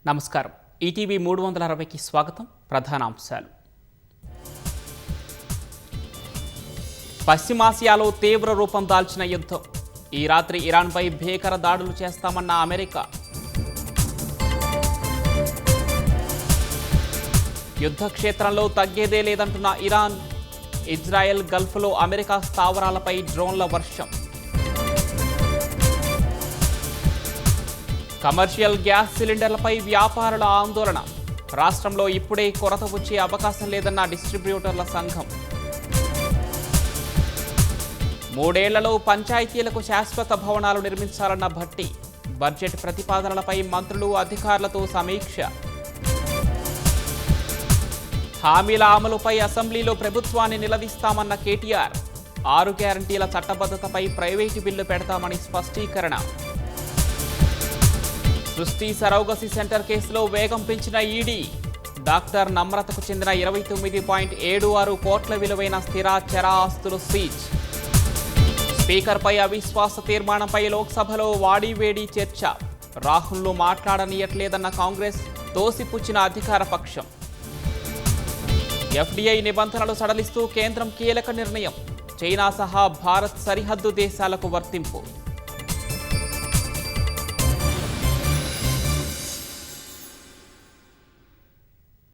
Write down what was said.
నమస్కారం. ఈటీవీ 360కి స్వాగతం. ప్రధానాంశాలు. పశ్చిమాసియాలో తీవ్ర రూపం దాల్చిన యుద్ధం. ఈ రాత్రి ఇరాన్పై భీకర దాడులు చేస్తామన్న అమెరికా. యుద్ధ క్షేత్రంలో తగ్గేదే లేదంటున్న ఇరాన్. ఇజ్రాయెల్ గల్ఫ్లో అమెరికా స్థావరాలపై డ్రోన్ల వర్షం. కమర్షియల్ గ్యాస్ సిలిండర్లపై వ్యాపారుల ఆందోళన. రాష్ట్రంలో ఇప్పుడే కొరత వచ్చే అవకాశం లేదన్న డిస్ట్రిబ్యూటర్ల సంఘం. 3 ఏళ్లలో పంచాయతీలకు శాశ్వత భవనాలు నిర్మించాలన్న భట్టి. బడ్జెట్ ప్రతిపాదనలపై మంత్రులు అధికారులతో సమీక్ష. హామీల అమలుపై అసెంబ్లీలో ప్రభుత్వాన్ని నిలదీస్తామన్న కేటీఆర్. 6 గ్యారంటీల చట్టబద్ధతపై ప్రైవేటు బిల్లు పెడతామని స్పష్టీకరణ. సృష్టి సరోగసి సెంటర్ కేసులో వేగం పెంచిన ఈడీ. డాక్టర్ నమ్రతకు చెందిన 29.76 కోట్ల విలువైన స్థిర చర ఆస్తులు సీజ్. స్పీకర్పై అవిశ్వాస తీర్మానంపై లోక్సభలో వాడివేడి చర్చ. రాహుల్ను మాట్లాడనీయట్లేదన్న కాంగ్రెస్, తోసిపుచ్చిన అధికార పక్షం. ఎఫ్డీఐ నిబంధనలు సడలిస్తూ కేంద్రం కీలక నిర్ణయం. చైనా సహా భారత్ సరిహద్దు దేశాలకు వర్తింపు.